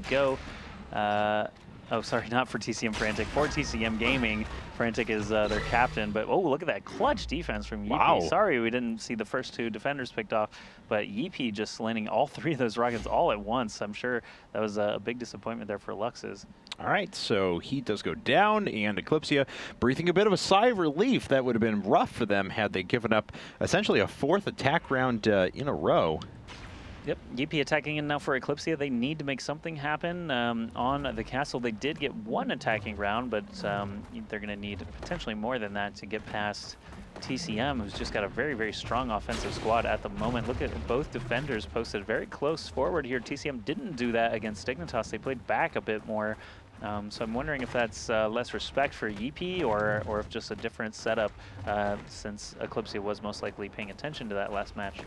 go. Oh, sorry, not for TCM Frantic. For TCM Gaming, Frantic is their captain. But, oh, look at that clutch defense from Yeepy. Wow. Sorry we didn't see the first 2 defenders picked off, but Yeepy just landing all 3 of those rockets all at once. I'm sure that was a big disappointment there for Lux's. All right, so he does go down, and Eclypsia breathing a bit of a sigh of relief. That would have been rough for them had they given up essentially a 4th attack round in a row. Yep, Yeepy attacking in now for Eclypsia. They need to make something happen on the castle. They did get 1 attacking round, but they're going to need potentially more than that to get past TCM, who's just got a very, very strong offensive squad at the moment. Look at both defenders posted very close forward here. TCM didn't do that against Dignitas. They played back a bit more. So I'm wondering if that's less respect for Yeepy or if just a different setup since Eclypsia was most likely paying attention to that last match.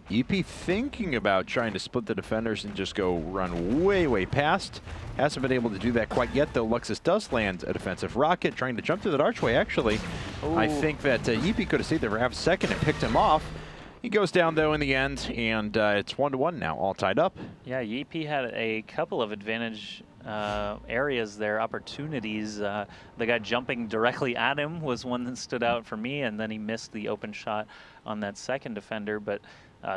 Yeepy thinking about trying to split the defenders and just go run way, way past. Hasn't been able to do that quite yet, though. Luxus does land a defensive rocket, trying to jump to that archway, actually. Ooh. I think that Yeepy could have stayed there for half a second and picked him off. He goes down, though, in the end, and it's 1-1 now, all tied up. Yeah, Yeepy had a couple of advantage areas there, opportunities. The guy jumping directly at him was one that stood out for me, and then he missed the open shot on that second defender, but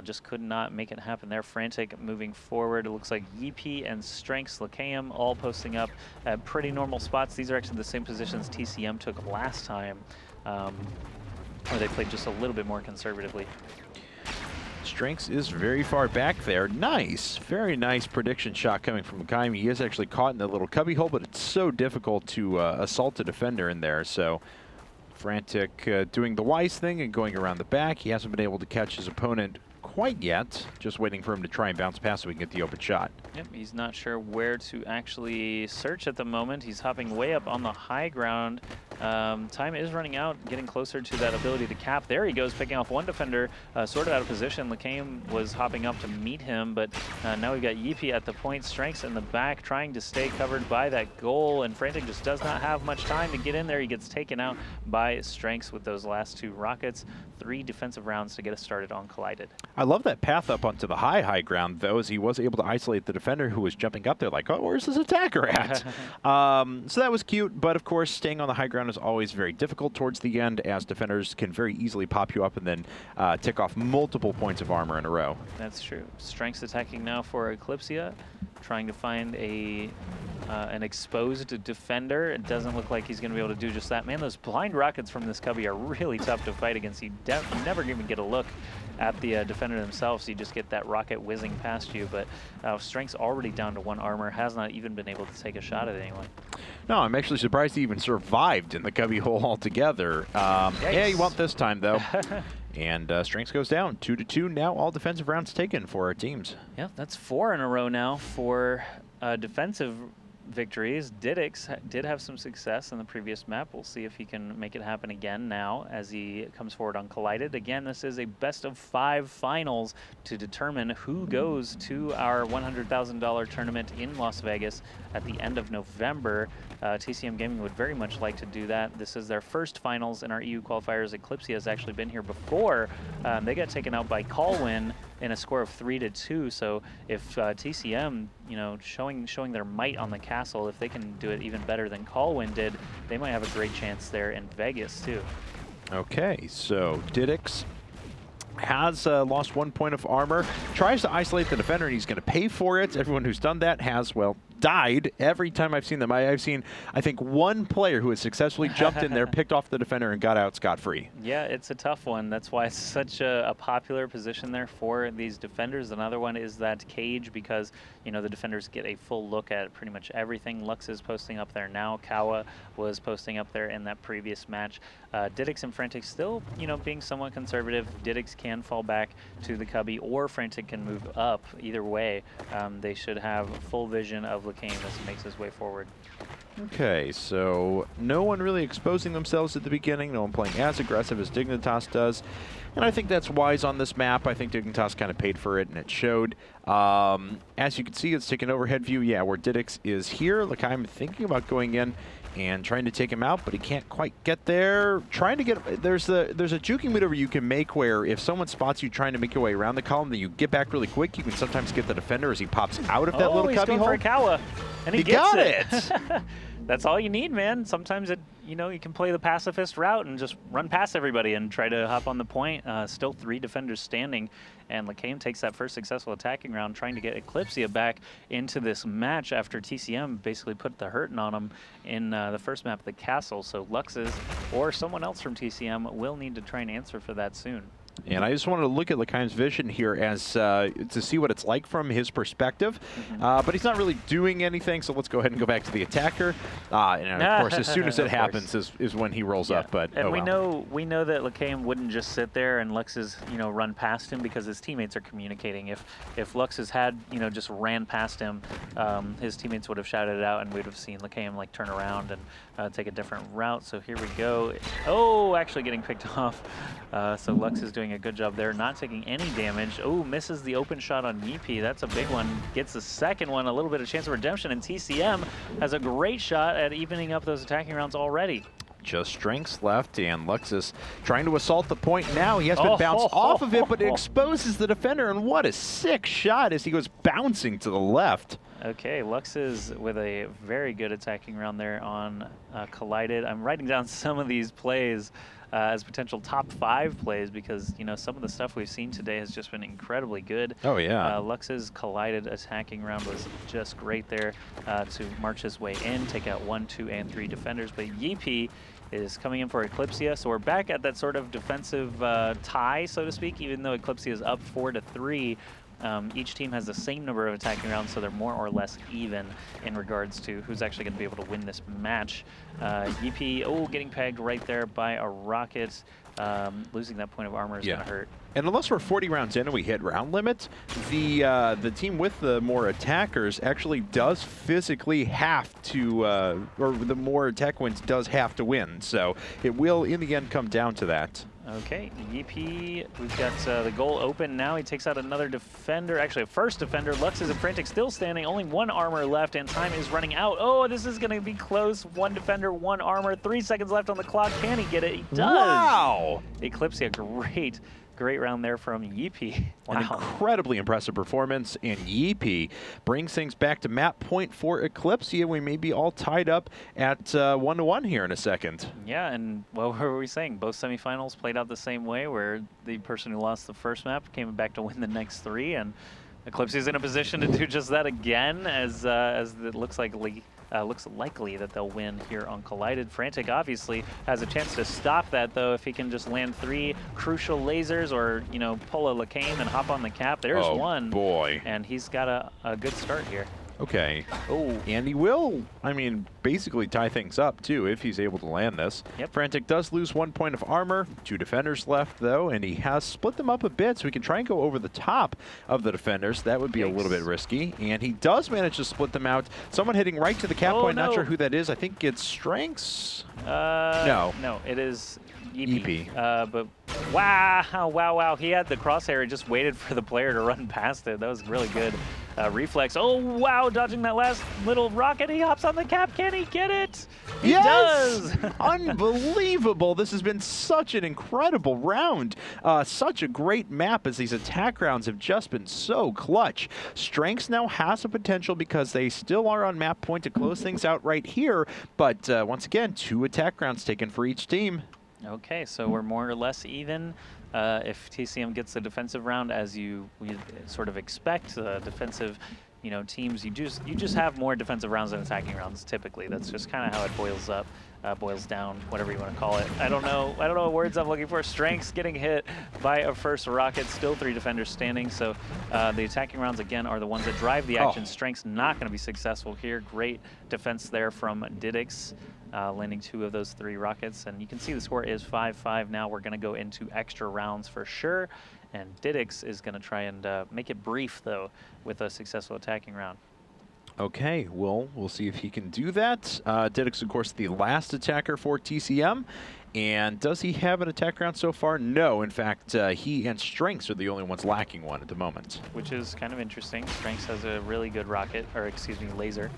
just could not make it happen there. Frantic moving forward. It looks like Yeepy and Strengths Lakeum all posting up at pretty normal spots. These are actually the same positions TCM took last time, where they played just a little bit more conservatively. Strengths is very far back there. Nice, very nice prediction shot coming from Lakeum. He is actually caught in the little cubby hole, but it's so difficult to assault a defender in there. So Frantic doing the wise thing and going around the back. He hasn't been able to catch his opponent quite yet. Just waiting for him to try and bounce past so we can get the open shot. Yep, he's not sure where to actually search at the moment. He's hopping way up on the high ground. Time is running out, getting closer to that ability to cap. There he goes, picking off 1 defender, sort of out of position. Lakeum was hopping up to meet him, but now we've got Yeepy at the point, Strengths in the back, trying to stay covered by that goal, and Frantic just does not have much time to get in there. He gets taken out by Strengths with those last 2 rockets. 3 defensive rounds to get us started on Collided. I love that path up onto the high ground, though, as he was able to isolate the defender who was jumping up there like, oh, where's this attacker at? So that was cute, but of course, staying on the high ground is always very difficult towards the end, as defenders can very easily pop you up and then tick off multiple points of armor in a row. That's true. Strengths attacking now for Eclypsia, trying to find an exposed defender. It doesn't look like he's going to be able to do just that. Man, those blind rockets from this cubby are really tough to fight against. You never even get a look at the defender themselves, so you just get that rocket whizzing past you. But Strength's already down to 1 armor, has not even been able to take a shot at anyone. No, I'm actually surprised he even survived in the cubby hole altogether. Yeah, he won't this time, though. And Strengths goes down, 2-2. Now all defensive rounds taken for our teams. Yeah, that's 4 in a row now for defensive victories. Didix did have some success in the previous map. We'll see if he can make it happen again now as he comes forward on Collided. Again, this is a best of 5 finals to determine who goes to our $100,000 tournament in Las Vegas at the end of November. TCM Gaming would very much like to do that. This is their first finals in our EU qualifiers. Eclypsia has actually been here before. They got taken out by Colwyn in a score of 3-2. So if TCM, you know, showing their might on the castle, if they can do it even better than Colwyn did, they might have a great chance there in Vegas too. Okay, so Didix has lost 1 point of armor, tries to isolate the defender, and he's going to pay for it. Everyone who's done that has, well, died every time I've seen them. I've seen, I think, 1 player who has successfully jumped in there, picked off the defender, and got out scot-free. Yeah, it's a tough one. That's why it's such a popular position there for these defenders. Another one is that cage, because, you know, the defenders get a full look at pretty much everything. Lux is posting up there now. Kawa was posting up there in that previous match. Didix and Frantic still, you know, being somewhat conservative. Didix can fall back to the cubby, or Frantic can move up. Either way, they should have full vision of Lakeum as he makes his way forward. Okay, so no one really exposing themselves at the beginning, no one playing as aggressive as Dignitas does, and I think that's wise on this map. I think Dignitas kind of paid for it, and it showed. As you can see, it's taking overhead view, yeah, where Didix is here. Look, I'm thinking about going in and trying to take him out, but he can't quite get there. Trying to get, there's a juking maneuver you can make where if someone spots you trying to make your way around the column, then you get back really quick. You can sometimes get the defender as he pops out of that little cubby hole. For a Kawa, and he got gets it. That's all you need, man. Sometimes you can play the pacifist route and just run past everybody and try to hop on the point. Still 3 defenders standing, and Lacame takes that first successful attacking round, trying to get Eclypsia back into this match after TCM basically put the hurting on him in the first map of the castle. So Lux's or someone else from TCM will need to try and answer for that soon. And I just wanted to look at Lacame's vision here as to see what it's like from his perspective. But he's not really doing anything, so let's go ahead and go back to the attacker. And of course, as soon as it happens is when he rolls up. But and we know that Lacame wouldn't just sit there and Lux's run past him because his teammates are communicating. If Lux's had just ran past him, his teammates would have shouted it out, and we'd have seen Lacame like turn around and take a different route. So here we go. Oh, actually getting picked off. So Lux is doing a good job there, not taking any damage. Oh, misses the open shot on Yeepy. That's a big one. Gets the second one, a little bit of chance of redemption, and TCM has a great shot at evening up those attacking rounds already. Just strengths left, and Lux is trying to assault the point now. He has been bounced off of it, but it exposes the defender, and what a sick shot as he goes bouncing to the left. Okay, Lux is with a very good attacking round there on Collided. I'm writing down some of these plays as potential top 5 plays because, some of the stuff we've seen today has just been incredibly good. Oh, yeah. Lux's Collided attacking round was just great there to march his way in, take out 1, 2, and 3 defenders. But Yeepy is coming in for Eclypsia, so we're back at that sort of defensive tie, so to speak, even though Eclypsia is up 4-3. Each team has the same number of attacking rounds, so they're more or less even in regards to who's actually going to be able to win this match. Yeepy, getting pegged right there by a rocket. Losing that point of armor is going to hurt. And unless we're 40 rounds in and we hit round limit, the team with the more attackers actually does physically have to, or the more attack wins does have to win. So it will, in the end, come down to that. Okay, Yeepy, we've got the goal open now. He takes out another defender, actually a first defender. Lux is a Frantic still standing, only 1 armor left, and time is running out. Oh, this is going to be close. 1 defender, 1 armor, 3 seconds left on the clock. Can he get it? He does. Wow! Eclypsia, great round there from Yeepy. Wow. An incredibly impressive performance, and Yeepy brings things back to map point for Eclypsia. We may be all tied up at 1-1 here in a second. Yeah, and what were we saying? Both semifinals played out the same way, where the person who lost the first map came back to win the next 3, and Eclypsia is in a position to do just that again, as it looks likely that they'll win here on Collided. Frantic obviously has a chance to stop that, though, if he can just land 3 crucial lasers or, pull a Lacame and hop on the cap. There's one. Oh, boy. And he's got a good start here. Okay. Oh. And he will, basically tie things up, too, if he's able to land this. Yep. Frantic does lose 1 point of armor. 2 defenders left, though, and he has split them up a bit, so we can try and go over the top of the defenders. That would be a little bit risky. And he does manage to split them out. Someone hitting right to the cap point. No. Not sure who that is. I think it's Strengths. No, it is Yeepy. But wow. He had the crosshair and just waited for the player to run past it. That was really good. Reflex. Oh, wow, dodging that last little rocket. He hops on the cap. Can he get it? He does. Unbelievable. This has been such an incredible round. Such a great map, as these attack rounds have just been so clutch. Strengths now has a potential because they still are on map point to close things out right here. But once again, 2 attack rounds taken for each team. Okay, so we're more or less even. If TCM gets the defensive round, as we sort of expect, defensive, teams, you just have more defensive rounds than attacking rounds. Typically, that's just kind of how it boils down, whatever you want to call it. I don't know what words I'm looking for. Strengths getting hit by a first rocket. Still 3 defenders standing. So the attacking rounds again are the ones that drive the action. Strengths not going to be successful here. Great defense there from Didix. Landing 2 of those 3 rockets, and you can see the score is 5-5 now. We're going to go into extra rounds for sure, and Didix is going to try and make it brief, though, with a successful attacking round. Okay, well, we'll see if he can do that. Didix, of course, the last attacker for TCM. And does he have an attack round so far? No. In fact, he and Strengths are the only ones lacking one at the moment. Which is kind of interesting. Strengths has a really good rocket, or excuse me, laser.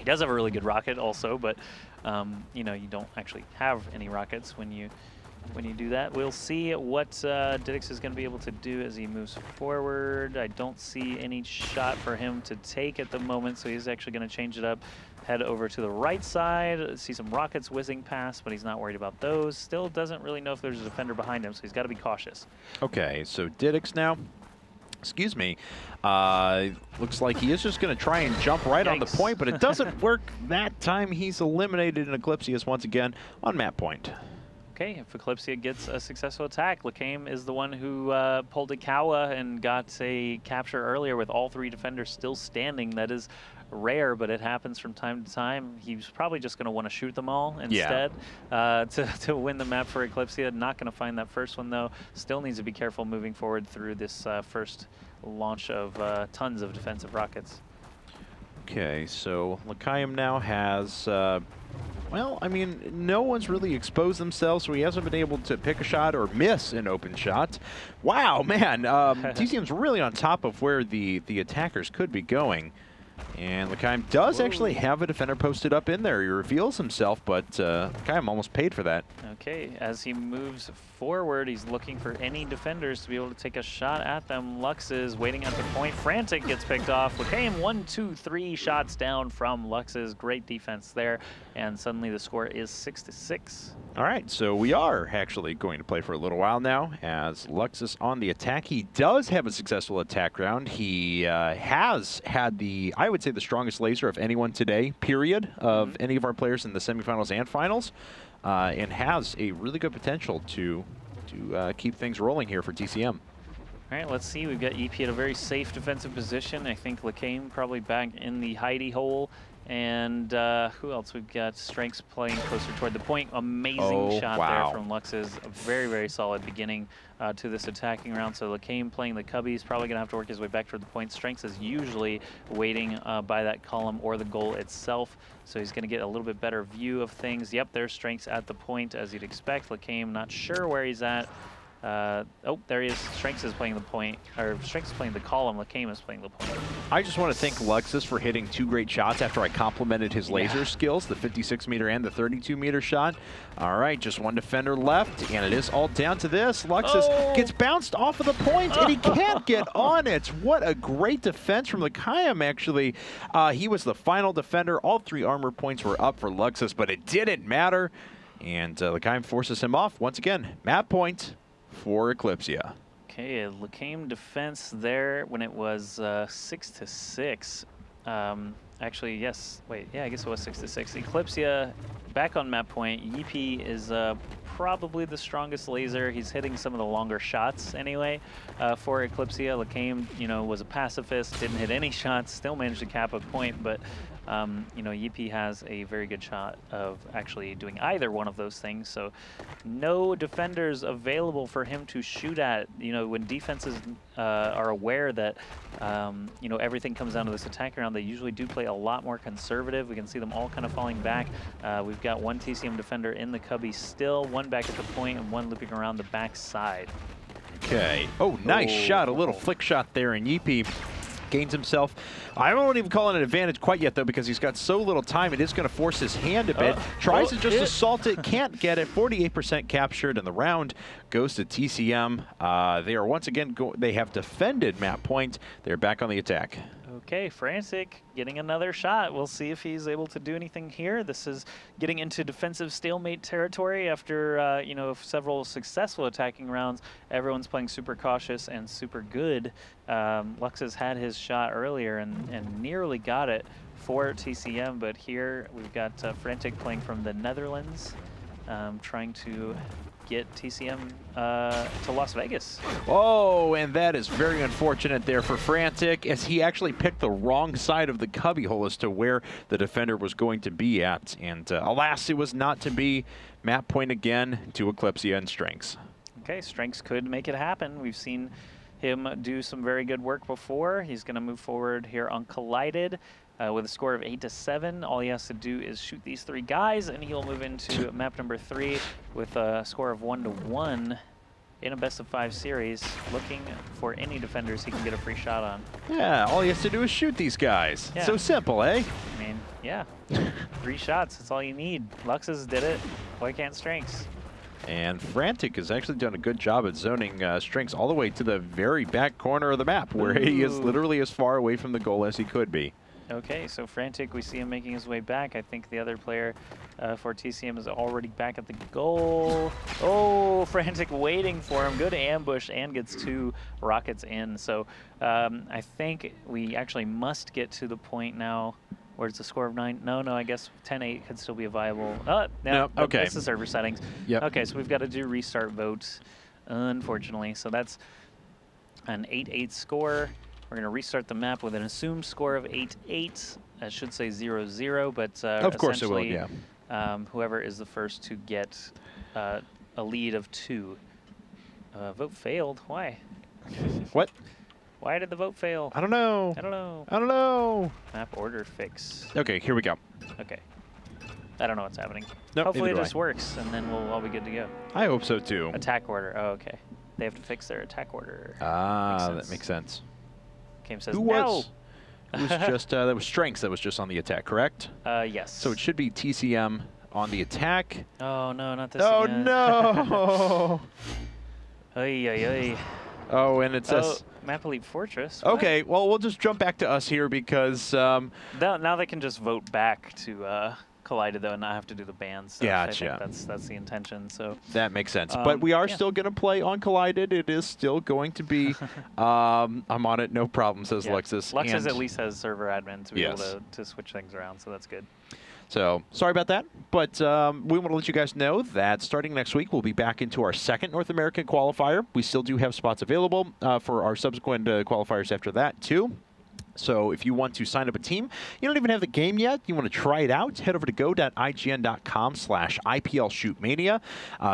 does have a really good rocket also, but you know, you don't actually have any rockets when you do that. We'll see what Didix is going to be able to do as he moves forward. I don't see any shot for him to take at the moment, so he's actually going to change it up, head over to the right side, see some rockets whizzing past, but he's not worried about those. Still doesn't really know if there's a defender behind him, so he's got to be cautious. Okay, so Didix now. Excuse me. Looks like he is just going to try and jump right on the point, but it doesn't work that time. He's eliminated, and Eclypsia is once again on map point. Okay, if Eclypsia gets a successful attack, Lacame is the one who pulled a Kawa and got a capture earlier with all 3 defenders still standing. That is rare, but it happens from time to time. He's probably just going to want to shoot them all instead to win the map for Eclypsia. Not going to find that first one, though. Still needs to be careful moving forward through this first launch of tons of defensive rockets. Okay, so Lacame now has... well, I mean, no one's really exposed themselves, so he hasn't been able to pick a shot or miss an open shot. Wow, man, TCM's really on top of where the attackers could be going. And Lacame does actually have a defender posted up in there. He reveals himself, but Lacame almost paid for that. Okay, as he moves forward, he's looking for any defenders to be able to take a shot at them. Lux is waiting at the point. Frantic gets picked off. Lacame 1, 2, 3 shots down from Lux's. Great defense there, and suddenly the score is 6-6. All right, so we are actually going to play for a little while now as Lux is on the attack. He does have a successful attack round. He has had I would say, the strongest laser of anyone today, period, of any of our players in the semifinals and finals, and has a really good potential to keep things rolling here for TCM. All right, let's see. We've got EP at a very safe defensive position. I think Lacame probably back in the hidey hole. And who else? We've got Strengths playing closer toward the point. Amazing shot there from Lux's. A very, very solid beginning to this attacking round. So Lacame playing the cubbies, probably going to have to work his way back toward the point. Strengths is usually waiting by that column or the goal itself. So he's going to get a little bit better view of things. Yep, there's Strengths at the point, as you'd expect. Lacame not sure where he's at. Oh, there he is. Strengths is playing the point, or Strengths is playing the column. Lacame is playing the point. I just want to thank Luxus for hitting 2 great shots after I complimented his laser skills, the 56-meter and the 32-meter shot. All right, just 1 defender left, and it is all down to this. Luxus gets bounced off of the point, and he can't get on it. What a great defense from Lacame, actually. He was the final defender. All 3 armor points were up for Luxus, but it didn't matter. And Lacame forces him off. Once again, map point for Eclypsia. Okay, a Lacame defense there when it was 6-6. Actually, yes. Wait, yeah, I guess it was 6-6. Eclypsia back on map point. Yeepy is probably the strongest laser. He's hitting some of the longer shots anyway for Eclypsia. Lacame, you know, was a pacifist, didn't hit any shots, still managed to cap a point, but you know, Yeepy has a very good shot of actually doing either one of those things. So no defenders available for him to shoot at. You know, when defenses are aware that, you know, everything comes down to this attack round, they usually do play a lot more conservative. We can see them all kind of falling back. We've got 1 TCM defender in the cubby still, 1 back at the point, and 1 looping around the back side. Okay. Oh, nice shot. A little flick shot there, and Yeepy gains himself. I won't even call it an advantage quite yet, though, because he's got so little time. It is going to force his hand a bit. Tries to just assault it, can't get it. 48% captured, and the round goes to TCM. They are once again, they have defended map point. They're back on the attack. Okay, Frantic getting another shot. We'll see if he's able to do anything here. This is getting into defensive stalemate territory after, you know, several successful attacking rounds. Everyone's playing super cautious and super good. Lux has had his shot earlier and nearly got it for TCM, but here we've got Frantic playing from the Netherlands, trying to get TCM to Las Vegas. Oh, and that is very unfortunate there for Frantic, as he actually picked the wrong side of the cubbyhole as to where the defender was going to be at. And alas, it was not to be. Map point again to Eclypsia and Strengths. Okay, Strengths could make it happen. We've seen him do some very good work before. He's going to move forward here on Collided. With a score of 8-7, all he has to do is shoot these 3 guys, and he'll move into map number 3 with a score of 1-1 in a best-of-5 series, looking for any defenders he can get a free shot on. Yeah, all he has to do is shoot these guys. Yeah. So simple, eh? I mean, Yeah. 3 shots, that's all you need. Luxus did it. Why can't Strengths? And Frantic has actually done a good job at zoning Strengths all the way to the very back corner of the map, where he is literally as far away from the goal as he could be. Okay, so Frantic, we see him making his way back. I think the other player for TCM is already back at the goal. Oh, Frantic waiting for him. Good ambush and gets 2 rockets in. So I think we actually must get to the point now. Where's the score of 9? No, I guess 10-8 could still be a viable. No, okay. It's the server settings. Yep. Okay, so we've got to do restart votes, unfortunately. So that's an 8-8 score. We're going to restart the map with an assumed score of 8-8. I should say 0-0, but of course it will, yeah. Whoever is the first to get a lead of 2. Vote failed. Why? What? Why did the vote fail? I don't know. I don't know. I don't know. Map order fix. Okay, here we go. Okay. I don't know what's happening. Nope, Hopefully neither it do just works, and then we'll all be good to go. I hope so, too. Attack order. Oh, okay. They have to fix their attack order. Ah, that makes sense. Game says Who no. was? It was just that was Strengths that was just on the attack, correct? Yes. So it should be TCM on the attack. Oh no, not this Oh again. no! Ay, ay, ay. Oh, and it says. Map Elite Fortress. Okay, well we'll just jump back to us here because. Now they can just vote back to Collided though, and not have to do the ban stuff. Gotcha. I think that's the intention. So that makes sense. But we are still going to play on Collided. It is still going to be. I'm on it, no problem, says Luxus. Luxus at least has server admin to be able Yes. to switch things around, so that's good. So sorry about that, but we want to let you guys know that starting next week, we'll be back into our second North American qualifier. We still do have spots available for our subsequent qualifiers after that, too. So if you want to sign up a team, you don't even have the game yet, you want to try it out, head over to go.ign.com/IPL Shootmania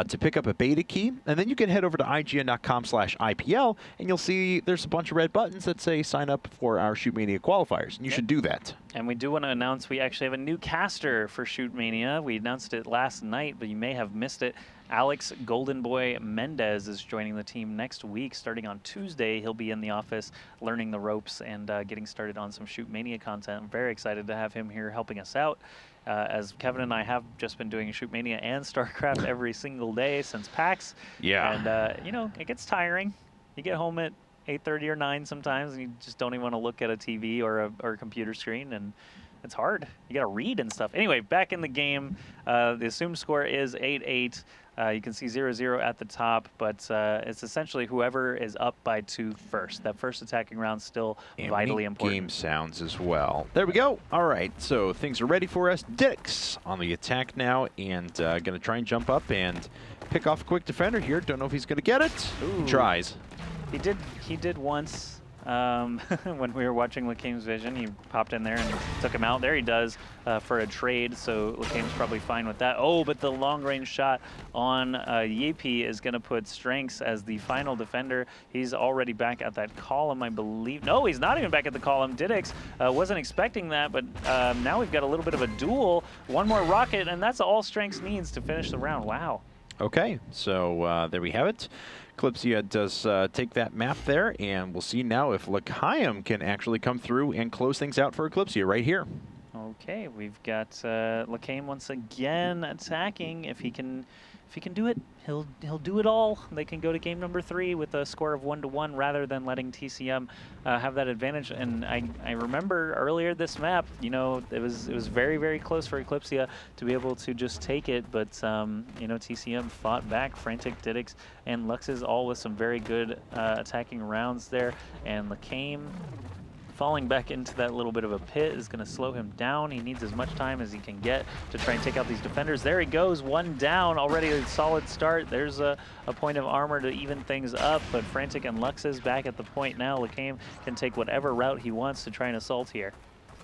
to pick up a beta key. And then you can head over to ign.com/IPL, and you'll see there's a bunch of red buttons that say sign up for our Shootmania qualifiers. And you should do that. And we do want to announce we actually have a new caster for Shootmania. We announced it last night, but you may have missed it. Alex Golden Boy Mendez is joining the team next week. Starting on Tuesday, he'll be in the office learning the ropes and getting started on some Shootmania content. I'm very excited to have him here helping us out. As Kevin and I have just been doing Shootmania and StarCraft every single day since PAX. Yeah. And, you know, it gets tiring. You get home at 8:30 or 9 sometimes, and you just don't even want to look at a TV or a computer screen, and it's hard. You got to read and stuff. Anyway, back in the game, the assumed score is 8-8. You can see 0-0 at the top, but it's essentially whoever is up by 2 first. That first attacking round still vitally important. Game sounds as well. There we go. All right, so things are ready for us. Dix on the attack now, and going to try and jump up and pick off a quick defender here. Don't know if he's going to get it. Ooh. He tries. He did once. When we were watching Lakeem's vision, he popped in there and took him out. There he does for a trade, so Lakeem's probably fine with that. Oh, but the long-range shot on Yepi is going to put Strengths as the final defender. He's already back at that column, I believe. No, he's not even back at the column. Didix wasn't expecting that, but now we've got a little bit of a duel. One more rocket, and that's all Strengths needs to finish the round. Wow. Okay, so there we have it. Eclypsia does take that map there, and we'll see now if L'chaim can actually come through and close things out for Eclypsia right here. Okay, we've got L'chaim once again attacking. If he can do it, he'll do it all. They can go to game number 3 with a score of 1-1 rather than letting TCM have that advantage. And I remember earlier this map, you know, it was very, very close for Eclypsia to be able to just take it, but you know, TCM fought back. Frantic, Didix, and Luxus all with some very good attacking rounds there, and L'chaim falling back into that little bit of a pit is going to slow him down. He needs as much time as he can get to try and take out these defenders. There he goes, 1 down, already a solid start. There's a point of armor to even things up, but Frantic and Luxus back at the point now. L'chaim can take whatever route he wants to try and assault here.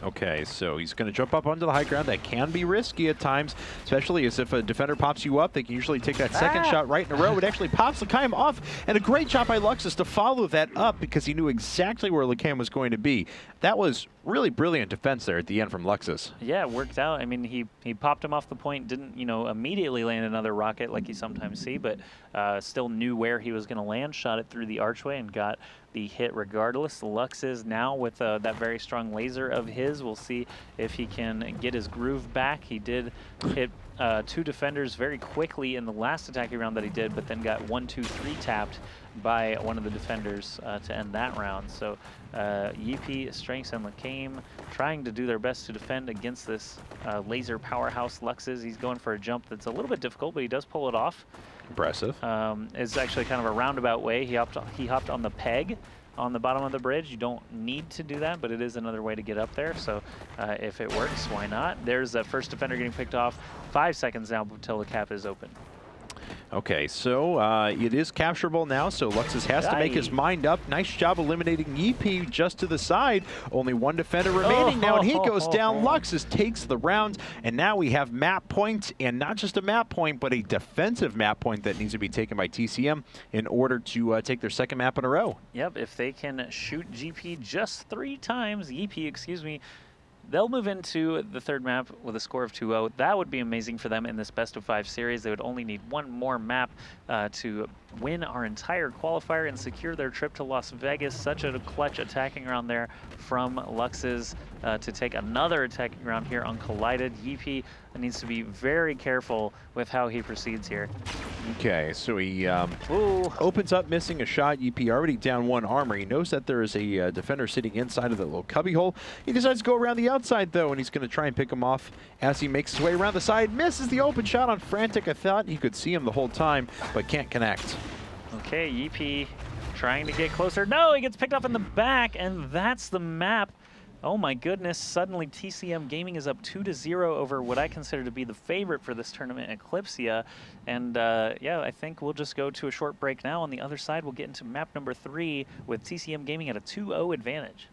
Okay, so he's going to jump up onto the high ground. That can be risky at times, especially as if a defender pops you up. They can usually take that second shot right in a row. It actually pops L'chaim off, and a great shot by Luxus to follow that up because he knew exactly where L'chaim was going to be. That was really brilliant defense there at the end from Luxus. Yeah, it worked out. I mean, he popped him off the point, didn't, you know, immediately land another rocket like you sometimes see, but still knew where he was going to land, shot it through the archway, and got the hit regardless. Lux is now with that very strong laser of his. We'll see if he can get his groove back. He did hit 2 defenders very quickly in the last attacking round that he did, but then got 1, 2, 3 tapped by one of the defenders to end that round. So Yeepy, Strengths, and Lacame trying to do their best to defend against this laser powerhouse Lux's. He's going for a jump that's a little bit difficult, but he does pull it off. Impressive. It's actually kind of a roundabout way. He hopped on the peg on the bottom of the bridge. You don't need to do that, but it is another way to get up there. So if it works, why not? There's the first defender getting picked off. 5 seconds now until the cap is open. Okay, so it is capturable now, so Luxus has to make his mind up. Nice job eliminating Yeepy just to the side. Only 1 defender remaining now, and he goes down. Luxus takes the round, and now we have map point, and not just a map point, but a defensive map point that needs to be taken by TCM in order to take their 2nd map in a row. Yep, if they can shoot GP just 3 times, Yeepy, excuse me, they'll move into the 3rd map with a score of 2-0. That would be amazing for them in this best-of-5 series. They would only need 1 more map to win our entire qualifier and secure their trip to Las Vegas. Such a clutch attacking round there from Lux's to take another attacking round here on Collided. Yeepy needs to be very careful with how he proceeds here. Okay, so he opens up missing a shot. Yeepy already down 1 armor. He knows that there is a defender sitting inside of that little cubby hole. He decides to go around the outside, though, and he's going to try and pick him off as he makes his way around the side. Misses the open shot on Frantic. I thought he could see him the whole time, but can't connect. Okay, Yeepy trying to get closer. No, he gets picked up in the back, and that's the map. Oh my goodness, suddenly TCM Gaming is up 2-0 over what I consider to be the favorite for this tournament, Eclypsia. And yeah, I think we'll just go to a short break now. On the other side, we'll get into map number 3 with TCM Gaming at a 2-0 advantage.